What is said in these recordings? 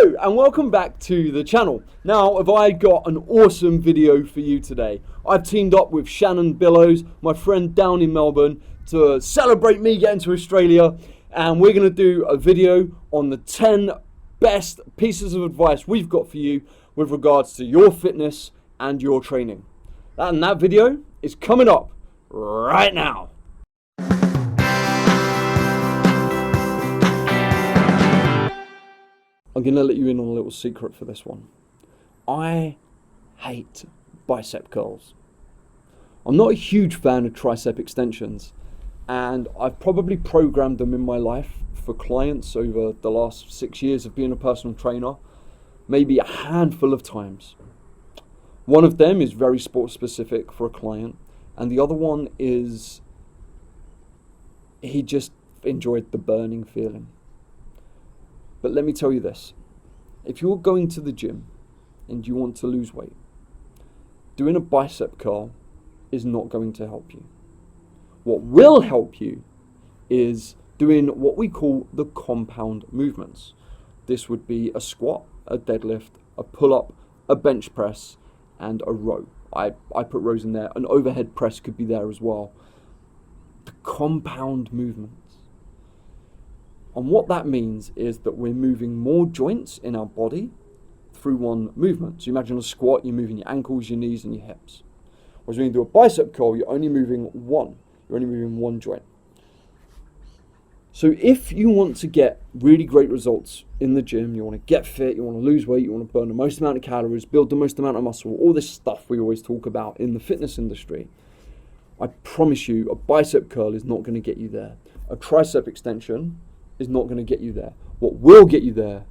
Hello and welcome back to the channel. Now, have I got an awesome video for you today. I've teamed up with Shannon Billows, my friend down in Melbourne, to celebrate me getting to Australia, and we're going to do a video on the 10 best pieces of advice we've got for you with regards to your fitness and your training. And that video is coming up right now. I'm going to let you in on a little secret for this one. I hate bicep curls. I'm not a huge fan of tricep extensions, and I've probably programmed them in my life for clients over the last 6 years of being a personal trainer, maybe a handful of times. One of them is very sport specific for a client, and the other one is he just enjoyed the burning feeling. But let me tell you this, if you're going to the gym and you want to lose weight, doing a bicep curl is not going to help you. What will help you is doing what we call the compound movements. This would be a squat, a deadlift, a pull-up, a bench press, and a row. I put rows in there. An overhead press could be there as well. The compound movements. And what that means is that we're moving more joints in our body through one movement. So you imagine a squat, you're moving your ankles, your knees, and your hips. Whereas when you do a bicep curl, you're only moving one. You're only moving one joint. So if you want to get really great results in the gym, you want to get fit, you want to lose weight, you want to burn the most amount of calories, build the most amount of muscle, all this stuff we always talk about in the fitness industry, I promise you a bicep curl is not going to get you there. A tricep extension is not going to get you there. What will get you there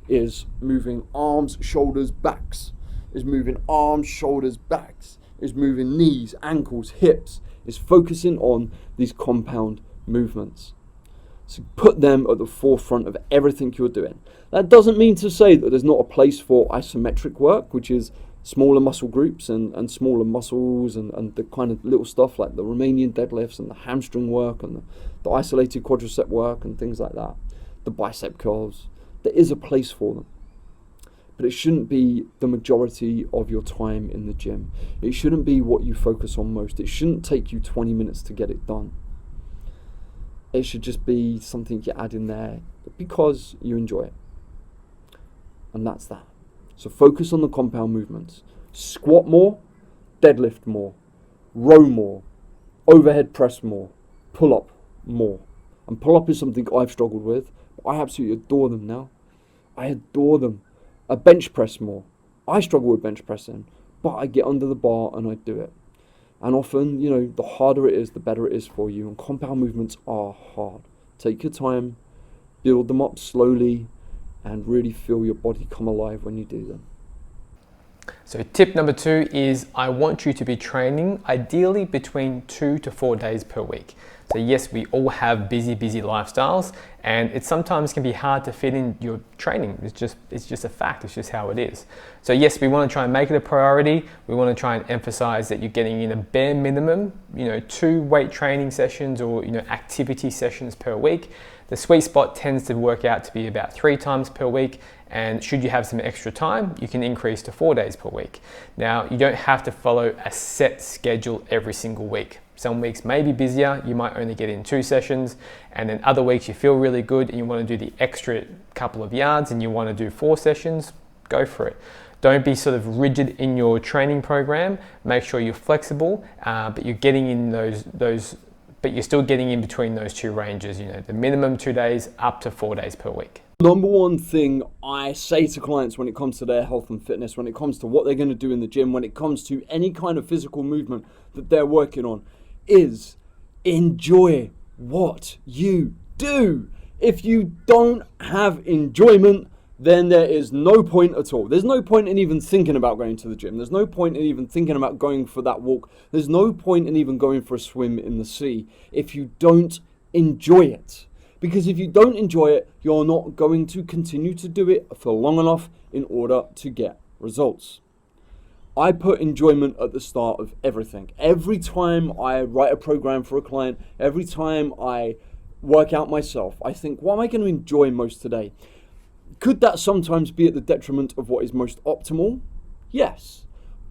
is moving arms, shoulders, backs. Is moving arms, shoulders, backs. Is moving knees, ankles, hips. Is focusing on these compound movements. So put them at the forefront of everything you're doing. That doesn't mean to say that there's not a place for isometric work, which is smaller muscle groups and smaller muscles and the kind of little stuff like the Romanian deadlifts and the hamstring work and the isolated quadricep work and things like that. The bicep curls. There is a place for them. But it shouldn't be the majority of your time in the gym. It shouldn't be what you focus on most. It shouldn't take you 20 minutes to get it done. It should just be something you add in there because you enjoy it. And that's that. So focus on the compound movements. Squat more, deadlift more, row more, overhead press more, pull up more. And pull up is something I've struggled with. I absolutely adore them now. I adore them. A bench press more. I struggle with bench pressing, but I get under the bar and I do it. And often, the harder it is, the better it is for you. And compound movements are hard. Take your time, build them up slowly, and really feel your body come alive when you do them. So tip number 2 is I want you to be training ideally between 2 to 4 days per week. So yes, we all have busy lifestyles, and it sometimes can be hard to fit in your training. It's just a fact. It's just how it is. So yes, we want to try and make it a priority. We want to try and emphasize that you're getting in a bare minimum, 2 weight training sessions or activity sessions per week. The sweet spot tends to work out to be about 3 times per week, and should you have some extra time, you can increase to 4 days per week. Now, you don't have to follow a set schedule every single week. Some weeks may be busier, you might only get in 2 sessions, and then other weeks you feel really good and you want to do the extra couple of yards and you want to do 4 sessions, go for it. Don't be sort of rigid in your training program. Make sure you're flexible, but you're getting in but you're still getting in between those 2 ranges, the minimum 2 days up to 4 days per week. Number one thing I say to clients when it comes to their health and fitness, when it comes to what they're going to do in the gym, when it comes to any kind of physical movement that they're working on, is enjoy what you do. If you don't have enjoyment, then there is no point at all. There's no point in even thinking about going to the gym. There's no point in even thinking about going for that walk. There's no point in even going for a swim in the sea if you don't enjoy it. Because if you don't enjoy it, you're not going to continue to do it for long enough in order to get results. I put enjoyment at the start of everything. Every time I write a program for a client, every time I work out myself, I think, what am I going to enjoy most today? Could that sometimes be at the detriment of what is most optimal? Yes.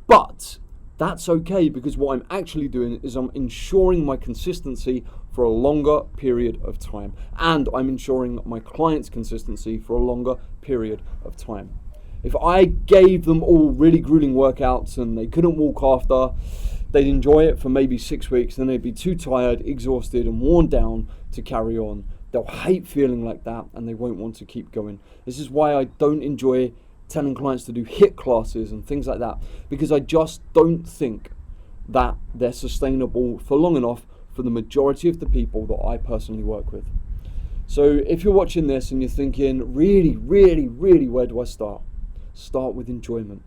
But that's okay, because what I'm actually doing is I'm ensuring my consistency for a longer period of time. And I'm ensuring my clients' consistency for a longer period of time. If I gave them all really grueling workouts and they couldn't walk after, they'd enjoy it for maybe 6 weeks, then they'd be too tired, exhausted, and worn down to carry on. They'll hate feeling like that and they won't want to keep going. This is why I don't enjoy telling clients to do HIIT classes and things like that, because I just don't think that they're sustainable for long enough for the majority of the people that I personally work with. So if you're watching this and you're thinking, really, where do I start? Start with enjoyment.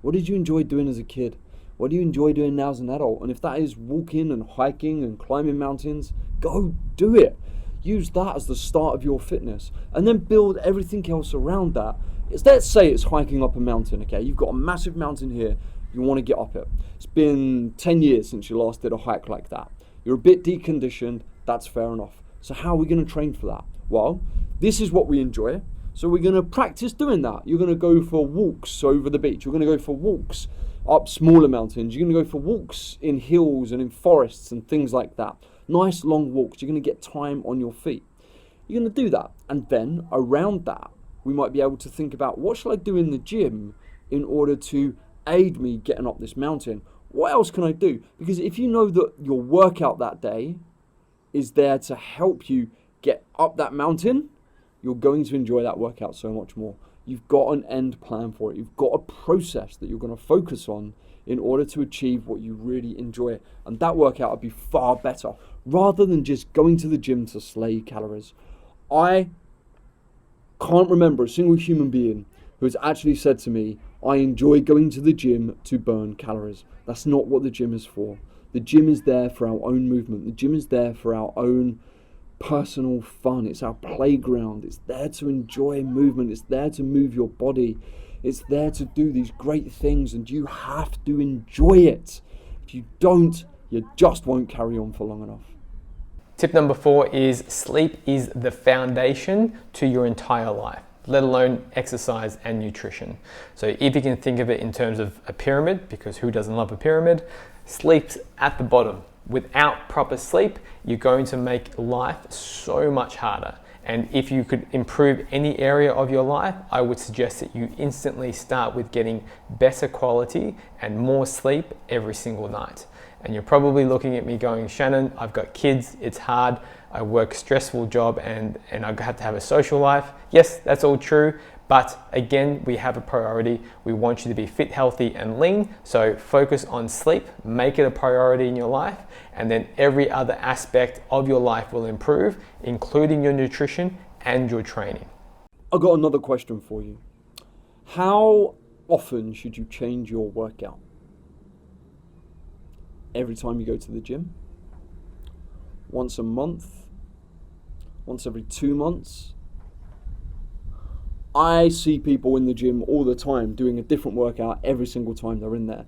What did you enjoy doing as a kid? What do you enjoy doing now as an adult? And if that is walking and hiking and climbing mountains, go do it. Use that as the start of your fitness, and then build everything else around that. Let's say it's hiking up a mountain, okay? You've got a massive mountain here, you want to get up it. It's been 10 years since you last did a hike like that. You're a bit deconditioned, that's fair enough. So how are we going to train for that? Well, this is what we enjoy. So we're going to practice doing that. You're going to go for walks over the beach. You're going to go for walks up smaller mountains. You're going to go for walks in hills and in forests and things like that. Nice long walks. You're going to get time on your feet. You're going to do that. And then around that, we might be able to think about, what shall I do in the gym in order to aid me getting up this mountain? What else can I do? Because if you know that your workout that day is there to help you get up that mountain, you're going to enjoy that workout so much more. You've got an end plan for it. You've got a process that you're going to focus on in order to achieve what you really enjoy. And that workout will be far better, rather than just going to the gym to slay calories. I can't remember a single human being who has actually said to me, I enjoy going to the gym to burn calories. That's not what the gym is for. The gym is there for our own movement. The gym is there for our own personal fun. It's our playground. It's there to enjoy movement. It's there to move your body. It's there to do these great things, and you have to enjoy it. If you don't, you just won't carry on for long enough. Tip number 4 is sleep is the foundation to your entire life, let alone exercise and nutrition. So if you can think of it in terms of a pyramid, because who doesn't love a pyramid, sleep's at the bottom. Without proper sleep, you're going to make life so much harder. And if you could improve any area of your life, I would suggest that you instantly start with getting better quality and more sleep every single night. And you're probably looking at me going, Shannon, I've got kids, it's hard, I work a stressful job and I have to have a social life. Yes, that's all true. But again, we have a priority. We want you to be fit, healthy, and lean. So focus on sleep, make it a priority in your life, and then every other aspect of your life will improve, including your nutrition and your training. I've got another question for you. How often should you change your workout? Every time you go to the gym? Once a month? Once every 2 months? I see people in the gym all the time doing a different workout every single time they're in there,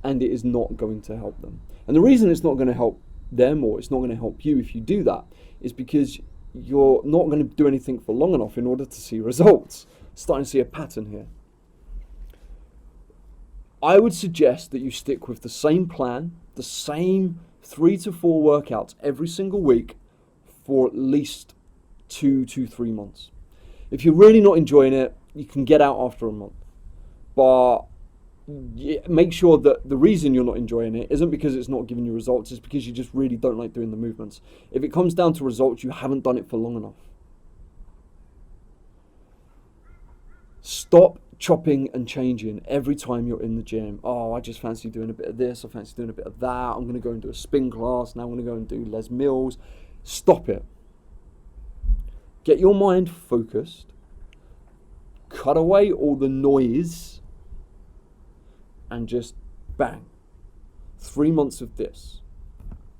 and it is not going to help them. And the reason it's not going to help them, or it's not going to help you if you do that, is because you're not going to do anything for long enough in order to see results. Starting to see a pattern here. I would suggest that you stick with the same plan, the same 3 to 4 workouts every single week for at least 2 to 3 months. If you're really not enjoying it, you can get out after a month. But make sure that the reason you're not enjoying it isn't because it's not giving you results, it's because you just really don't like doing the movements. If it comes down to results, you haven't done it for long enough. Stop chopping and changing every time you're in the gym. Oh, I just fancy doing a bit of this, I fancy doing a bit of that, I'm going to go and do a spin class, now I'm going to go and do Les Mills. Stop it. Get your mind focused, cut away all the noise, and just bang. 3 months of this.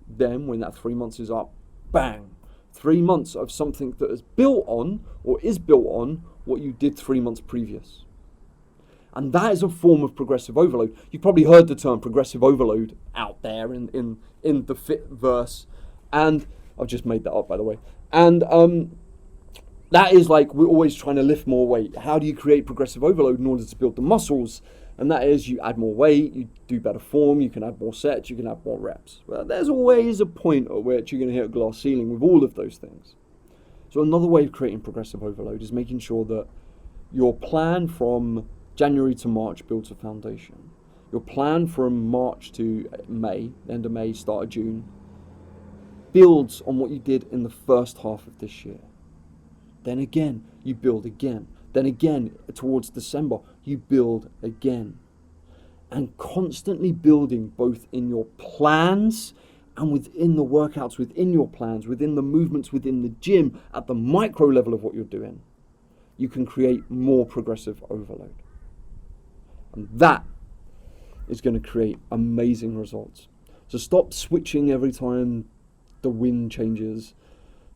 Then when that 3 months is up, bang. 3 months of something that is built on, or is built on, what you did 3 months previous. And that is a form of progressive overload. You've probably heard the term progressive overload out there in the fit verse. And I've just made that up, by the way. And that is like, we're always trying to lift more weight. How do you create progressive overload in order to build the muscles? And that is, you add more weight, you do better form, you can add more sets, you can add more reps. Well, there's always a point at which you're going to hit a glass ceiling with all of those things. So another way of creating progressive overload is making sure that your plan from January to March builds a foundation. Your plan from March to May, end of May, start of June, builds on what you did in the first half of this year. Then again, you build again. Then again, towards December, you build again. And constantly building both in your plans and within the workouts, within your plans, within the movements, within the gym, at the micro level of what you're doing, you can create more progressive overload. And that is going to create amazing results. So stop switching every time the wind changes.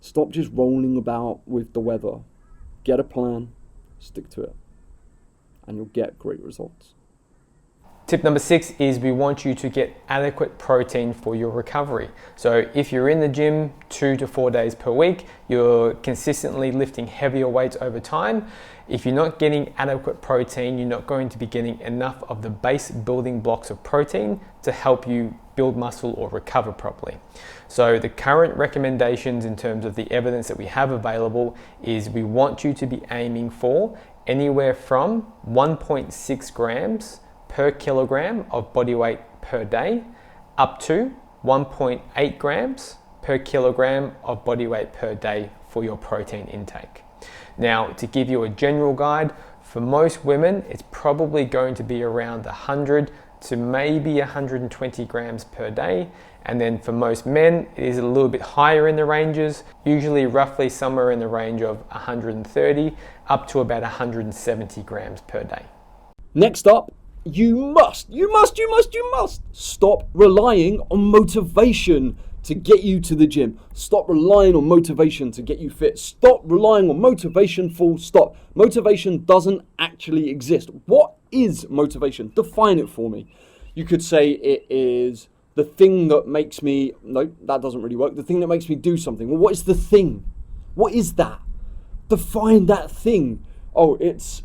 Stop just rolling about with the weather. Get a plan, stick to it, and you'll get great results. Tip number 6 is we want you to get adequate protein for your recovery. So if you're in the gym 2 to 4 days per week, you're consistently lifting heavier weights over time. If you're not getting adequate protein, you're not going to be getting enough of the base building blocks of protein to help you build muscle or recover properly. So the current recommendations in terms of the evidence that we have available is we want you to be aiming for anywhere from 1.6 grams per kilogram of body weight per day up to 1.8 grams per kilogram of body weight per day for your protein intake. Now, to give you a general guide, for most women, it's probably going to be around 100 to maybe 120 grams per day. And then for most men, it is a little bit higher in the ranges, usually roughly somewhere in the range of 130 up to about 170 grams per day. Next up, you must stop relying on motivation to get you to the gym. Stop relying on motivation to get you fit. Stop relying on motivation, full stop. Motivation doesn't actually exist. What is motivation? Define it for me. You could say it is the thing that makes me, no, that doesn't really work. The thing that makes me do something. Well, what is the thing? What is that? Define that thing. Oh, it's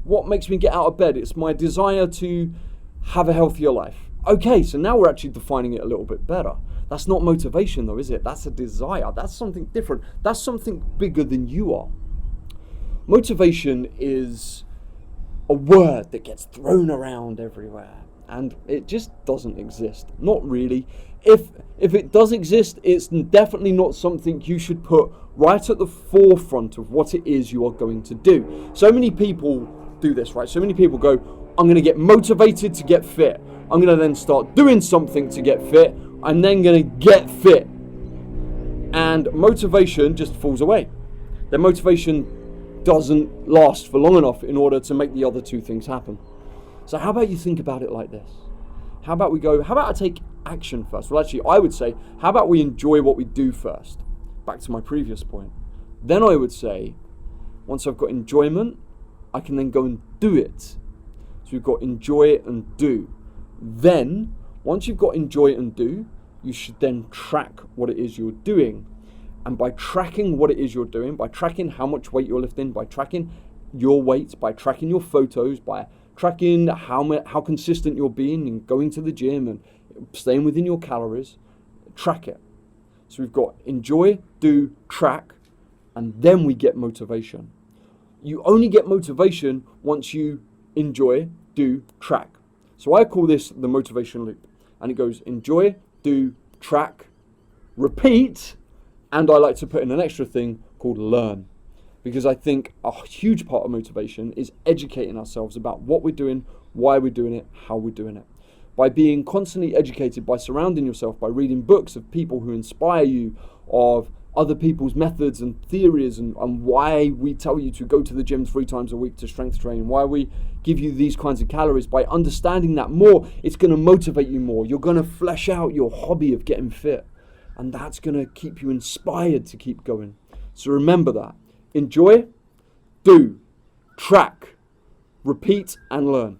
what makes me get out of bed. It's my desire to have a healthier life. Okay, so now we're actually defining it a little bit better. That's not motivation though, is it? That's a desire. That's something different. That's something bigger than you are. Motivation is a word that gets thrown around everywhere, and it just doesn't exist. Not really. If it does exist, it's definitely not something you should put right at the forefront of what it is you are going to do. So many people do this, right? So many people go, I'm going to get motivated to get fit. I'm going to then start doing something to get fit. I'm then going to get fit. And motivation just falls away. Their motivation doesn't last for long enough in order to make the other two things happen. So how about you think about it like this? How about I take action first? Well, actually, I would say, how about we enjoy what we do first? Back to my previous point. Then I would say, once I've got enjoyment, I can then go and do it. So we've got enjoy and do. Then, once you've got enjoy and do, you should then track what it is you're doing. And by tracking what it is you're doing, by tracking how much weight you're lifting, by tracking your weight, by tracking your photos, by tracking how consistent you're being and going to the gym and staying within your calories, track it. So we've got enjoy, do, track, and then we get motivation. You only get motivation once you enjoy, do, track. So I call this the motivation loop. And it goes enjoy, do, track, repeat, and I like to put in an extra thing called learn. Because I think a huge part of motivation is educating ourselves about what we're doing, why we're doing it, how we're doing it. By being constantly educated, by surrounding yourself, by reading books of people who inspire you, of other people's methods and theories, and why we tell you to go to the gym 3 times a week to strength train, why we give you these kinds of calories. By understanding that more, it's going to motivate you more. You're going to flesh out your hobby of getting fit, and that's going to keep you inspired to keep going. So remember that. Enjoy, do, track, repeat, and learn.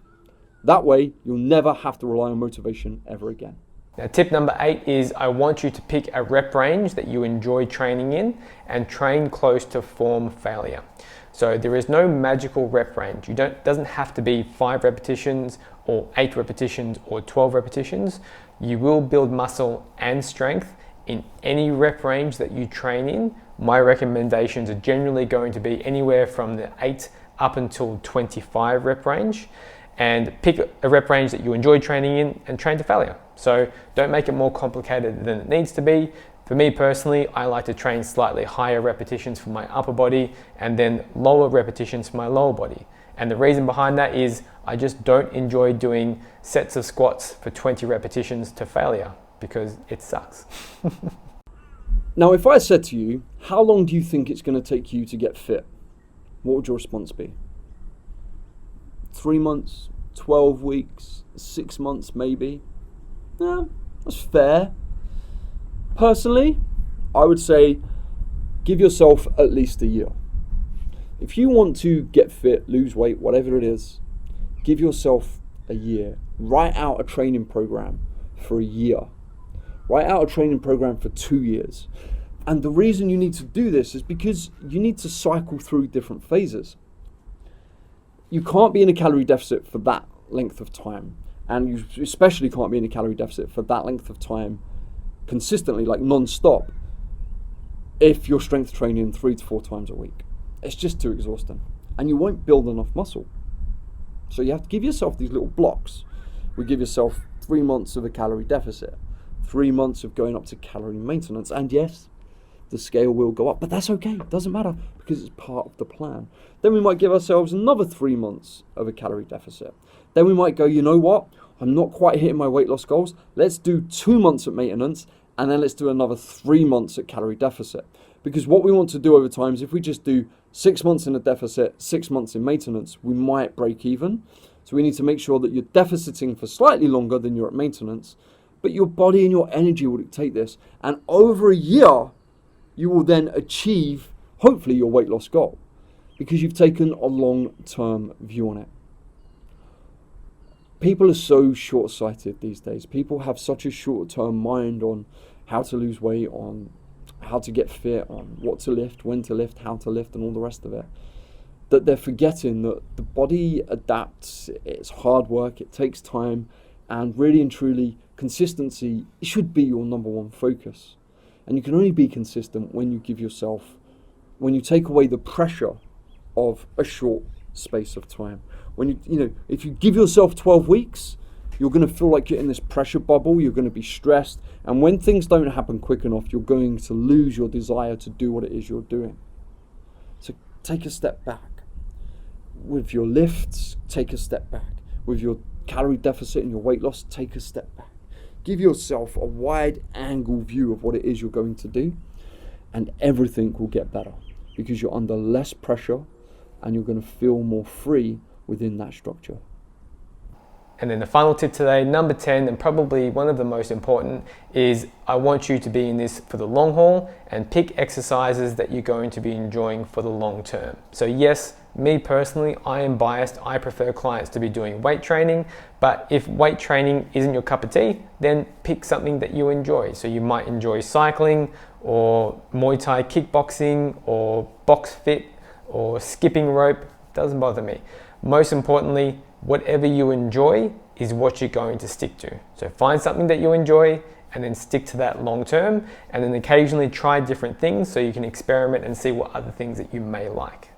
That way, you'll never have to rely on motivation ever again. Now, tip number 8 is I want you to pick a rep range that you enjoy training in and train close to form failure. So there is no magical rep range. Doesn't have to be 5 repetitions or 8 repetitions or 12 repetitions. You will build muscle and strength in any rep range that you train in. My recommendations are generally going to be anywhere from the 8 up until 25 rep range, and pick a rep range that you enjoy training in and train to failure. So don't make it more complicated than it needs to be. For me personally, I like to train slightly higher repetitions for my upper body and then lower repetitions for my lower body. And the reason behind that is I just don't enjoy doing sets of squats for 20 repetitions to failure because it sucks. Now, if I said to you, how long do you think it's going to take you to get fit? What would your response be? 3 months, 12 weeks, 6 months maybe? Yeah, that's fair. Personally, I would say give yourself at least a year. If you want to get fit, lose weight, whatever it is, give yourself a year. Write out a training program for a year. Write out a training program for 2 years. And the reason you need to do this is because you need to cycle through different phases. You can't be in a calorie deficit for that length of time. And you especially can't be in a calorie deficit for that length of time consistently, like non-stop, if you're strength training 3 to 4 times a week. It's just too exhausting. And you won't build enough muscle. So you have to give yourself these little blocks. We give yourself 3 months of a calorie deficit, 3 months of going up to calorie maintenance. And yes, the scale will go up, but that's okay. It doesn't matter because it's part of the plan. Then we might give ourselves another 3 months of a calorie deficit. Then we might go, you know what? I'm not quite hitting my weight loss goals. Let's do 2 months at maintenance, and then let's do another 3 months at calorie deficit. Because what we want to do over time is if we just do 6 months in a deficit, 6 months in maintenance, we might break even. So we need to make sure that you're deficiting for slightly longer than you're at maintenance, but your body and your energy will dictate this. And over a year, you will then achieve, hopefully, your weight loss goal because you've taken a long-term view on it. People are so short-sighted these days. People have such a short-term mind on how to lose weight, on how to get fit, on what to lift, when to lift, how to lift, and all the rest of it, that they're forgetting that the body adapts, it's hard work, it takes time, and really and truly, consistency should be your number one focus. And you can only be consistent when you give yourself, when you take away the pressure of a short space of time. When if you give yourself 12 weeks, you're going to feel like you're in this pressure bubble, you're going to be stressed, and when things don't happen quick enough, you're going to lose your desire to do what it is you're doing. So take a step back. With your lifts, take a step back. With your calorie deficit and your weight loss, take a step back. Give yourself a wide angle view of what it is you're going to do, and everything will get better because you're under less pressure and you're going to feel more free within that structure. And then the final tip today, number 10, and probably one of the most important, is I want you to be in this for the long haul and pick exercises that you're going to be enjoying for the long term. So yes, me personally, I am biased. I prefer clients to be doing weight training, but if weight training isn't your cup of tea, then pick something that you enjoy. So you might enjoy cycling or Muay Thai kickboxing or box fit or skipping rope. Doesn't bother me. Most importantly, whatever you enjoy is what you're going to stick to. So find something that you enjoy and then stick to that long term, and then occasionally try different things so you can experiment and see what other things that you may like.